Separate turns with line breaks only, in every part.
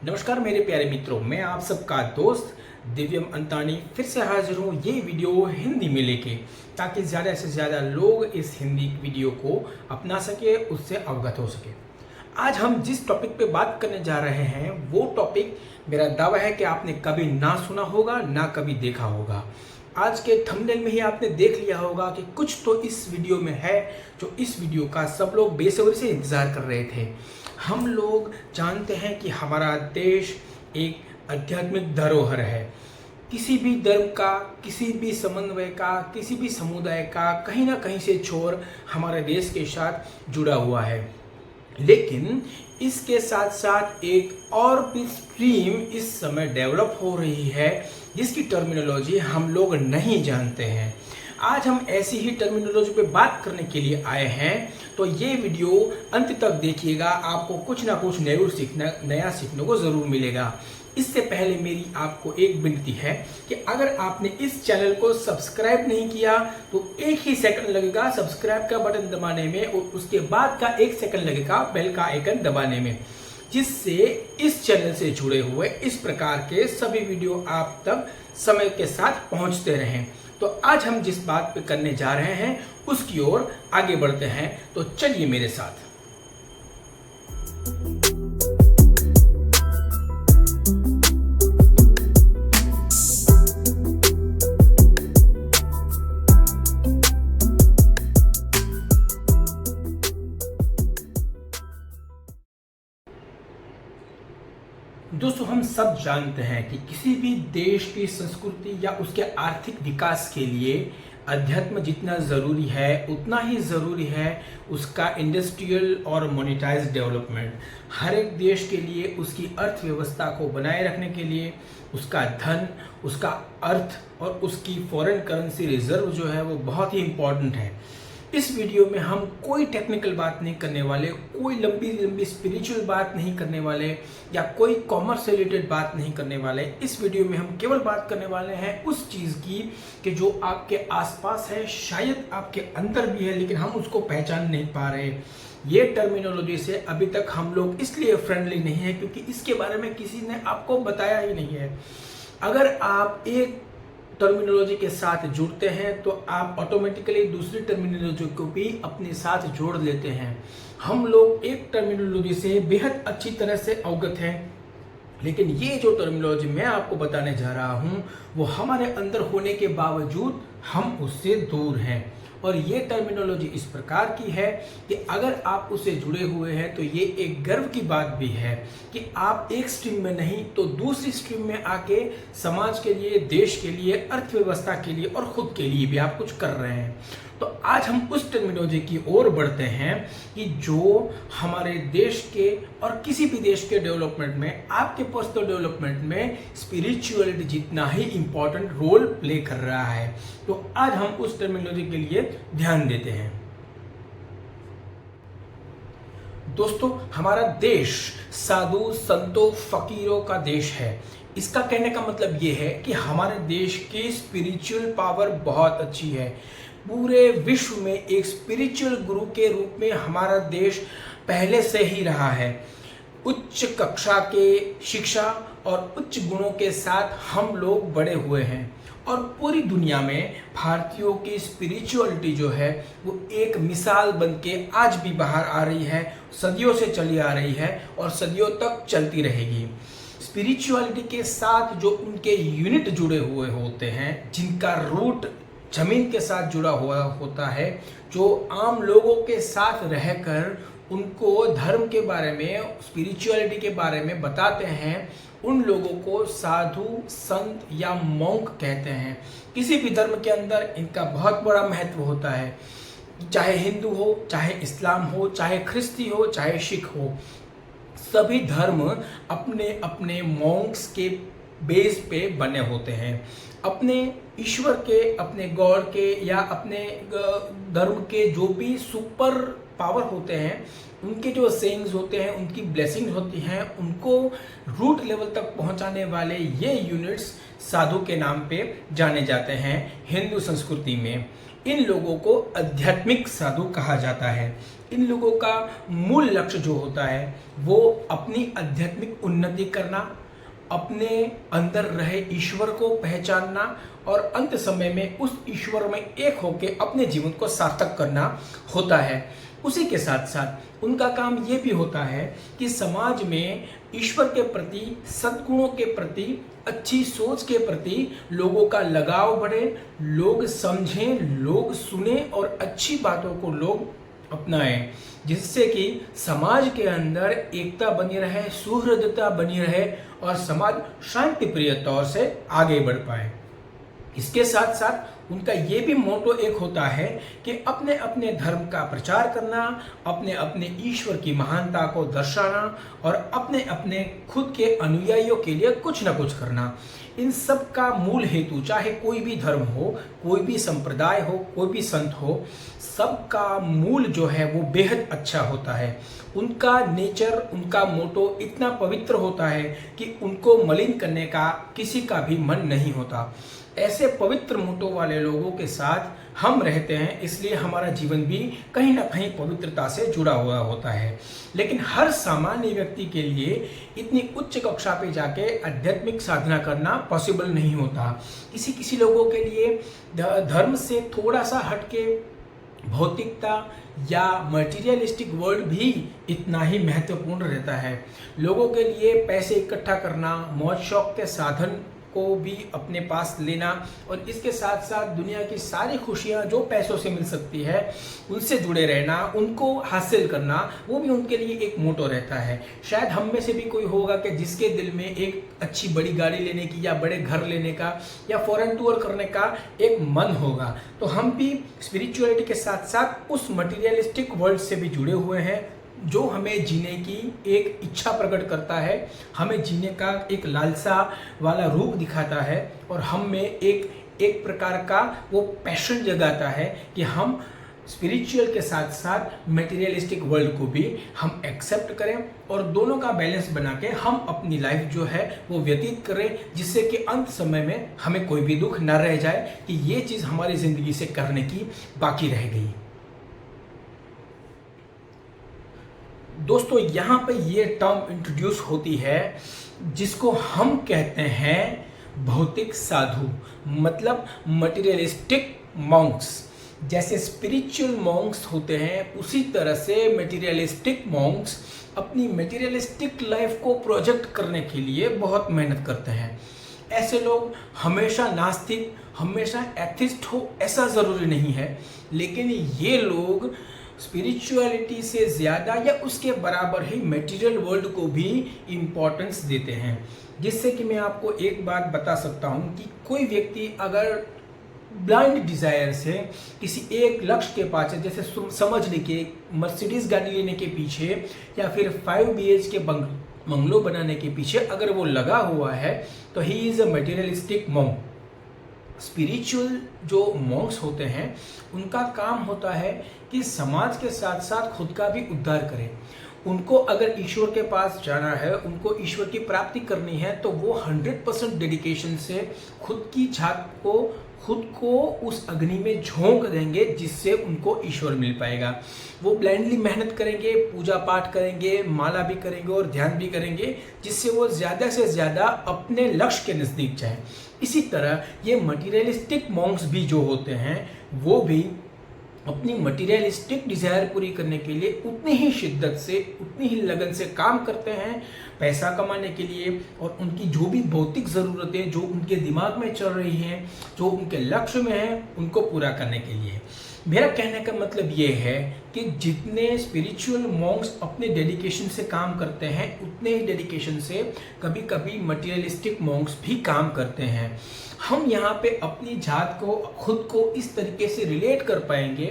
नमस्कार मेरे प्यारे मित्रों, मैं आप सबका दोस्त दिव्यम अंतानी फिर से हाजिर हूँ ये वीडियो हिंदी में लेके, ताकि ज़्यादा से ज़्यादा लोग इस हिंदी वीडियो को अपना सके, उससे अवगत हो सके। आज हम जिस टॉपिक पे बात करने जा रहे हैं वो टॉपिक मेरा दावा है कि आपने कभी ना सुना होगा ना कभी देखा होगा। आज के थंबनेल में ही आपने देख लिया होगा कि कुछ तो इस वीडियो में है जो इस वीडियो का सब लोग बेसब्री से इंतज़ार कर रहे थे। हम लोग जानते हैं कि हमारा देश एक आध्यात्मिक धरोहर है। किसी भी धर्म का, किसी भी समन्वय का, किसी भी समुदाय का कहीं ना कहीं से छोर हमारे देश के साथ जुड़ा हुआ है। लेकिन इसके साथ साथ एक और भी स्ट्रीम इस समय डेवलप हो रही है जिसकी टर्मिनोलॉजी हम लोग नहीं जानते हैं। आज हम ऐसी ही टर्मिनोलॉजी पे बात करने के लिए आए हैं, तो ये वीडियो अंत तक देखिएगा, आपको कुछ ना कुछ नया सीखने को ज़रूर मिलेगा। इससे पहले मेरी आपको एक विनती है कि अगर आपने इस चैनल को सब्सक्राइब नहीं किया तो एक ही सेकंड लगेगा सब्सक्राइब का बटन दबाने में, और उसके बाद का एक सेकंड लगेगा बेल का आइकन दबाने में, जिससे इस चैनल से जुड़े हुए इस प्रकार के सभी वीडियो आप तक समय के साथ पहुंचते रहें। तो आज हम जिस बात पे करने जा रहे हैं उसकी ओर आगे बढ़ते हैं, तो चलिए मेरे साथ। दोस्तों, हम सब जानते हैं कि किसी भी देश की संस्कृति या उसके आर्थिक विकास के लिए अध्यात्म जितना ज़रूरी है उतना ही ज़रूरी है उसका इंडस्ट्रियल और मोनेटाइज डेवलपमेंट। हर एक देश के लिए उसकी अर्थव्यवस्था को बनाए रखने के लिए उसका धन, उसका अर्थ और उसकी फॉरेन करेंसी रिजर्व जो है वो बहुत ही इम्पॉर्टेंट है। इस वीडियो में हम कोई टेक्निकल बात नहीं करने वाले, कोई लंबी स्पिरिचुअल बात नहीं करने वाले या कोई कॉमर्स से रिलेटेड बात नहीं करने वाले। इस वीडियो में हम केवल बात करने वाले हैं उस चीज़ की कि जो आपके आसपास है, शायद आपके अंदर भी है लेकिन हम उसको पहचान नहीं पा रहे। ये टर्मिनोलॉजी से अभी तक हम लोग इसलिए फ्रेंडली नहीं है क्योंकि इसके बारे में किसी ने आपको बताया ही नहीं है। अगर आप एक टर्मिनोलॉजी के साथ जुड़ते हैं तो आप ऑटोमेटिकली दूसरी टर्मिनोलॉजी को भी अपने साथ जोड़ लेते हैं। हम लोग एक टर्मिनोलॉजी से बेहद अच्छी तरह से अवगत हैं, लेकिन ये जो टर्मिनोलॉजी मैं आपको बताने जा रहा हूँ वो हमारे अंदर होने के बावजूद हम उससे दूर हैं। और ये टर्मिनोलॉजी इस प्रकार की है कि अगर आप उससे जुड़े हुए हैं तो ये एक गर्व की बात भी है कि आप एक स्ट्रीम में नहीं तो दूसरी स्ट्रीम में आके समाज के लिए, देश के लिए, अर्थव्यवस्था के लिए और खुद के लिए भी आप कुछ कर रहे हैं। तो आज हम उस टर्मिनोलॉजी की ओर बढ़ते हैं कि जो हमारे देश के और किसी भी देश के डेवलपमेंट में, आपके पर्सनल डेवलपमेंट में स्पिरिचुअलिटी जितना ही इम्पोर्टेंट रोल प्ले कर रहा है। तो आज हम उस टर्मिनोलॉजी के लिए ध्यान देते हैं। दोस्तों, हमारा देश साधु संतों फकीरों का देश है। इसका कहने का मतलब ये है कि हमारे देश की स्पिरिचुअल पावर बहुत अच्छी है। पूरे विश्व में एक स्पिरिचुअल गुरु के रूप में हमारा देश पहले से ही रहा है। उच्च कक्षा के शिक्षा और उच्च गुणों के साथ हम लोग बड़े हुए हैं और पूरी दुनिया में भारतीयों की स्पिरिचुअलिटी जो है वो एक मिसाल बन के आज भी बाहर आ रही है, सदियों से चली आ रही है और सदियों तक चलती रहेगी। स्पिरिचुअलिटी के साथ जो उनके यूनिट जुड़े हुए होते हैं, जिनका रूट जमीन के साथ जुड़ा हुआ होता है, जो आम लोगों के साथ रहकर उनको धर्म के बारे में, स्पिरिचुअलिटी के बारे में बताते हैं, उन लोगों को साधु संत या मॉन्क कहते हैं। किसी भी धर्म के अंदर इनका बहुत बड़ा महत्व होता है, चाहे हिंदू हो, चाहे इस्लाम हो, चाहे ख्रिस्ती हो, चाहे सिख हो। सभी धर्म अपने अपने मॉन्क्स के बेस पे बने होते हैं। अपने ईश्वर के, अपने गॉड के या अपने धर्म के जो भी सुपर पावर होते हैं, उनके जो सेइंग्स होते हैं, उनकी ब्लेसिंग्स होती हैं, उनको रूट लेवल तक पहुंचाने वाले ये यूनिट्स साधु के नाम पे जाने जाते हैं हिंदू संस्कृति में। इन लोगों को आध्यात्मिक साधु कहा जाता है। इन लोगों का मूल लक्ष्य जो होता है वो अपनी आध्यात्मिक उन्नति करना, अपने अंदर रहे ईश्वर को पहचानना और अंत समय में उस ईश्वर में एक होकर अपने जीवन को सार्थक करना होता है। उसी के साथ साथ उनका काम ये भी होता है कि समाज में ईश्वर के प्रति, सद्गुणों के प्रति, अच्छी सोच के प्रति लोगों का लगाव बढ़े, लोग समझें, लोग सुने और अच्छी बातों को लोग अपनाएं, जिससे कि समाज के अंदर एकता बनी रहे, सुहृदता बनी रहे और समाज शांति प्रिय तौर से आगे बढ़ पाए। इसके साथ साथ उनका ये भी मोटो एक होता है कि अपने अपने धर्म का प्रचार करना, अपने अपने ईश्वर की महानता को दर्शाना और अपने अपने खुद के अनुयायियों के लिए कुछ न कुछ करना। इन सब का मूल हेतु, चाहे कोई भी धर्म हो, कोई भी संप्रदाय हो, कोई भी संत हो, सबका मूल जो है वो बेहद अच्छा होता है। उनका नेचर, उनका मोटो इतना पवित्र होता है कि उनको मलिन करने का किसी का भी मन नहीं होता। ऐसे पवित्र मोटो वाले लोगों के साथ हम रहते हैं, इसलिए हमारा जीवन भी कहीं ना कहीं पवित्रता से जुड़ा हुआ होता है। लेकिन हर सामान्य व्यक्ति के लिए इतनी उच्च कक्षा पे जाके आध्यात्मिक साधना करना पॉसिबल नहीं होता। किसी लोगों के लिए धर्म से थोड़ा सा हटके भौतिकता या मटेरियलिस्टिक वर्ल्ड भी इतना ही महत्वपूर्ण रहता है। लोगों के लिए पैसे इकट्ठा करना, मौज शौक के साधन को भी अपने पास लेना और इसके साथ साथ दुनिया की सारी खुशियां जो पैसों से मिल सकती है उनसे जुड़े रहना, उनको हासिल करना, वो भी उनके लिए एक मोटो रहता है। शायद हम में से भी कोई होगा कि जिसके दिल में एक अच्छी बड़ी गाड़ी लेने की या बड़े घर लेने का या फॉरेन टूर करने का एक मन होगा। तो हम भी स्पिरिचुअलिटी के साथ साथ उस मटीरियलिस्टिक वर्ल्ड से भी जुड़े हुए हैं जो हमें जीने की एक इच्छा प्रकट करता है, हमें जीने का एक लालसा वाला रूप दिखाता है और हम में एक प्रकार का वो पैशन जगाता है कि हम स्पिरिचुअल के साथ साथ मटेरियलिस्टिक वर्ल्ड को भी हम एक्सेप्ट करें और दोनों का बैलेंस बना के हम अपनी लाइफ जो है वो व्यतीत करें, जिससे कि अंत समय में हमें कोई भी दुख न रह जाए कि ये चीज़ हमारी ज़िंदगी से करने की बाकी रह गई। दोस्तों, यहाँ पे ये टर्म इंट्रोड्यूस होती है जिसको हम कहते हैं भौतिक साधु, मतलब मटेरियलिस्टिक मॉन्क्स। जैसे स्पिरिचुअल मॉन्क्स होते हैं उसी तरह से मटेरियलिस्टिक मॉन्क्स अपनी मटेरियलिस्टिक लाइफ को प्रोजेक्ट करने के लिए बहुत मेहनत करते हैं। ऐसे लोग हमेशा नास्तिक, हमेशा एथिस्ट हो ऐसा ज़रूरी नहीं है, लेकिन ये लोग स्पिरिचुअलिटी से ज़्यादा या उसके बराबर ही मटेरियल वर्ल्ड को भी इम्पोर्टेंस देते हैं। जिससे कि मैं आपको एक बात बता सकता हूँ कि कोई व्यक्ति अगर ब्लाइंड डिज़ायर से किसी एक लक्ष्य के पास, जैसे समझ लीजिए मर्सिडीज गाड़ी लेने के पीछे या फिर 5 BHK बंगलो बनाने के पीछे अगर वो लगा हुआ है तो he is a materialistic monk. Spiritual जो मॉन्क्स होते हैं उनका काम होता है कि समाज के साथ साथ खुद का भी उद्धार करें। उनको अगर ईश्वर के पास जाना है, उनको ईश्वर की प्राप्ति करनी है, तो वो 100% डेडिकेशन से खुद को उस अग्नि में झोंक देंगे, जिससे उनको ईश्वर मिल पाएगा। वो ब्लाइंडली मेहनत करेंगे, पूजा पाठ करेंगे, माला भी करेंगे और ध्यान भी करेंगे, जिससे वो ज़्यादा से ज़्यादा अपने लक्ष्य के नज़दीक जाएं। इसी तरह ये मटीरियलिस्टिक मॉन्क्स भी जो होते हैं वो भी अपनी मटीरियलिस्टिक डिज़ायर पूरी करने के लिए उतनी ही शिद्दत से, उतनी ही लगन से काम करते हैं पैसा कमाने के लिए, और उनकी जो भी भौतिक ज़रूरतें जो उनके दिमाग में चल रही हैं, जो उनके लक्ष्य में हैं, उनको पूरा करने के लिए। मेरा कहने का मतलब ये है कि जितने स्पिरिचुअल मॉन्क्स अपने डेडिकेशन से काम करते हैं उतने ही डेडिकेशन से कभी कभी मटेरियलिस्टिक मॉन्क्स भी काम करते हैं। हम यहाँ पे अपनी जात को, खुद को इस तरीके से रिलेट कर पाएंगे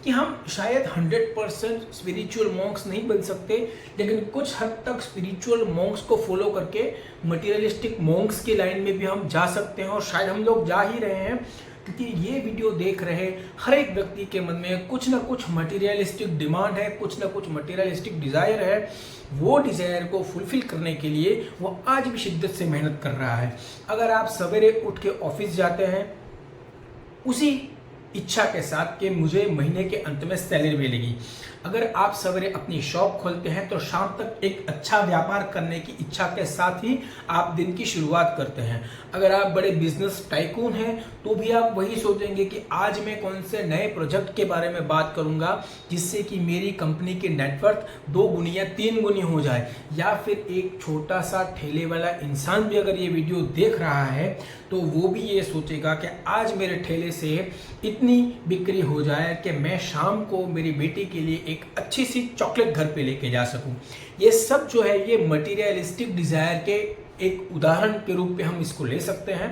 कि हम शायद 100% स्पिरिचुअल मॉन्क्स नहीं बन सकते, लेकिन कुछ हद तक स्पिरिचुअल मॉन्क्स को फॉलो करके मटेरियलिस्टिक मॉन्क्स की लाइन में भी हम जा सकते हैं, और शायद हम लोग जा ही रहे हैं, क्योंकि ये वीडियो देख रहे हर एक व्यक्ति के मन में कुछ ना कुछ मटेरियलिस्टिक डिमांड है, कुछ ना कुछ मटेरियलिस्टिक डिज़ायर है। वो डिज़ायर को फुलफिल करने के लिए वो आज भी शिद्दत से मेहनत कर रहा है। अगर आप सवेरे उठ के ऑफिस जाते हैं उसी इच्छा के साथ कि मुझे महीने के अंत में सैलरी मिलेगी, अगर आप सवेरे अपनी शॉप खोलते हैं तो शाम तक एक अच्छा व्यापार करने की इच्छा के साथ ही आप दिन की शुरुआत करते हैं, अगर आप बड़े बिजनेस टाइकून हैं तो भी आप वही सोचेंगे कि आज मैं कौन से नए प्रोजेक्ट के बारे में बात करूंगा जिससे कि मेरी कंपनी की नेटवर्थ 2 गुनी या 3 गुनी हो जाए। या फिर एक छोटा सा ठेले वाला इंसान भी अगर ये वीडियो देख रहा है तो वो भी ये सोचेगा कि आज मेरे ठेले से इतनी बिक्री हो जाए कि मैं शाम को मेरी बेटी के लिए एक अच्छी सी चॉकलेट घर पे लेके जा सकूं। ये सब जो है ये मटेरियलिस्टिक डिजायर के एक उदाहरण के रूप में हम इसको ले सकते हैं।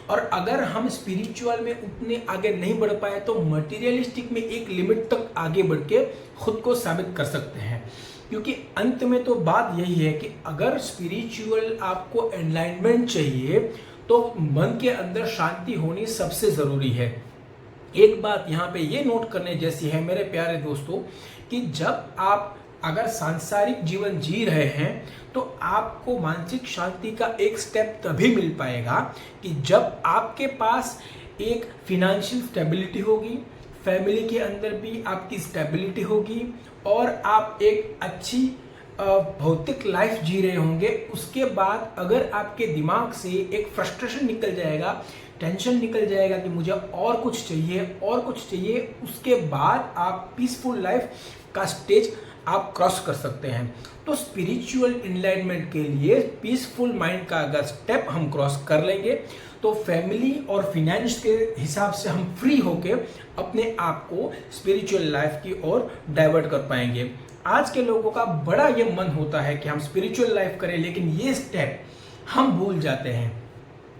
और अगर हम स्पिरिचुअल में उतने आगे नहीं बढ़ पाए तो मटेरियलिस्टिक में एक लिमिट तक आगे बढ़ के खुद को साबित कर सकते हैं। क्योंकि अंत में तो बात यही है कि अगर स्पिरिचुअल आपको एनलाइनमेंट चाहिए तो मन के अंदर शांति होनी सबसे ज़रूरी है। एक बात यहाँ पे ये नोट करने जैसी है मेरे प्यारे दोस्तों कि जब आप अगर सांसारिक जीवन जी रहे हैं तो आपको मानसिक शांति का एक स्टेप तभी मिल पाएगा कि जब आपके पास एक फिनेंशियल स्टेबिलिटी होगी, फैमिली के अंदर भी आपकी स्टेबिलिटी होगी और आप एक अच्छी भौतिक लाइफ जी रहे होंगे। उसके बाद अगर आपके दिमाग से एक फ्रस्ट्रेशन निकल जाएगा, टेंशन निकल जाएगा कि मुझे और कुछ चाहिए, उसके बाद आप पीसफुल लाइफ का स्टेज आप क्रॉस कर सकते हैं। तो स्पिरिचुअल एनलाइटमेंट के लिए पीसफुल माइंड का अगर स्टेप हम क्रॉस कर लेंगे तो फैमिली और फिनेंस के हिसाब से हम फ्री होके अपने आप को स्पिरिचुअल लाइफ की ओर डाइवर्ट कर पाएंगे। आज के लोगों का बड़ा ये मन होता है कि हम स्पिरिचुअल लाइफ करें, लेकिन ये स्टेप हम भूल जाते हैं।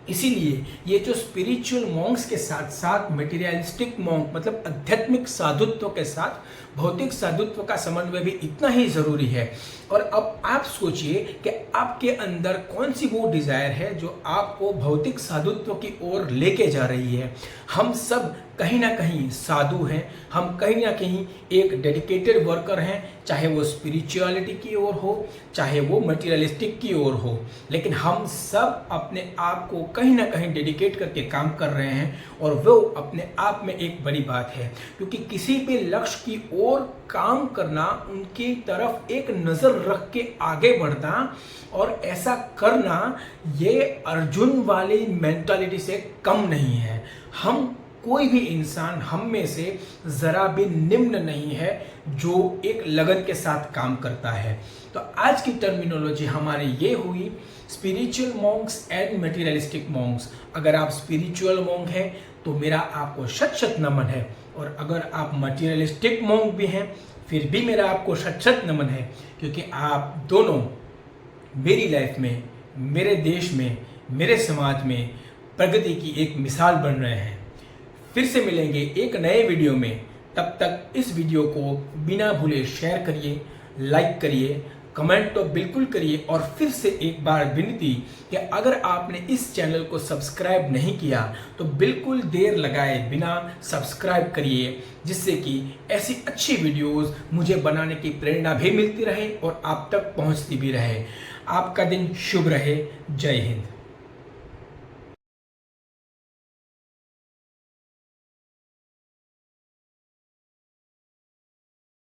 इसीलिए ये जो स्पिरिचुअल मॉन्क्स के साथ साथ मटेरियलिस्टिक मॉन्क मतलब आध्यात्मिक साधुत्व के साथ भौतिक साधुत्व का समन्वय भी इतना ही जरूरी है। और अब आप सोचिए कि आपके अंदर कौन सी वो डिजायर है जो आपको भौतिक साधुत्व की ओर लेके जा रही है। हम सब कहीं ना कहीं साधु हैं, हम कहीं ना कहीं एक डेडिकेटेड वर्कर हैं, चाहे वो स्पिरिचुअलिटी की ओर हो चाहे वो मटेरियलिस्टिक की ओर हो, लेकिन हम सब अपने आप को कहीं ना कहीं डेडिकेट करके काम कर रहे हैं और वो अपने आप में एक बड़ी बात है। क्योंकि किसी भी लक्ष्य की ओर काम करना, उनकी तरफ एक नज़र रख के आगे बढ़ना और ऐसा करना, ये अर्जुन वाली मेंटालिटी से कम नहीं है। हम कोई भी इंसान हम में से ज़रा भी निम्न नहीं है जो एक लगन के साथ काम करता है। तो आज की टर्मिनोलॉजी हमारी ये हुई spiritual Monks and materialistic Monks. अगर आप स्पिरिचुअल मॉन्क हैं तो मेरा आपको शत शत नमन है, और अगर आप मटेरियलिस्टिक मॉन्क भी हैं फिर भी मेरा आपको शत शत नमन है, क्योंकि आप दोनों मेरी लाइफ में, मेरे देश में, मेरे समाज में प्रगति की एक मिसाल बन रहे हैं। फिर से मिलेंगे एक नए वीडियो में, तब तक इस वीडियो को बिना भूले शेयर करिए, लाइक करिए, कमेंट तो बिल्कुल करिए। और फिर से एक बार विनती कि अगर आपने इस चैनल को सब्सक्राइब नहीं किया तो बिल्कुल देर लगाए बिना सब्सक्राइब करिए, जिससे कि ऐसी अच्छी वीडियोस मुझे बनाने की प्रेरणा भी मिलती रहे और आप तक पहुंचती भी रहे। आपका दिन शुभ रहे। जय हिंद।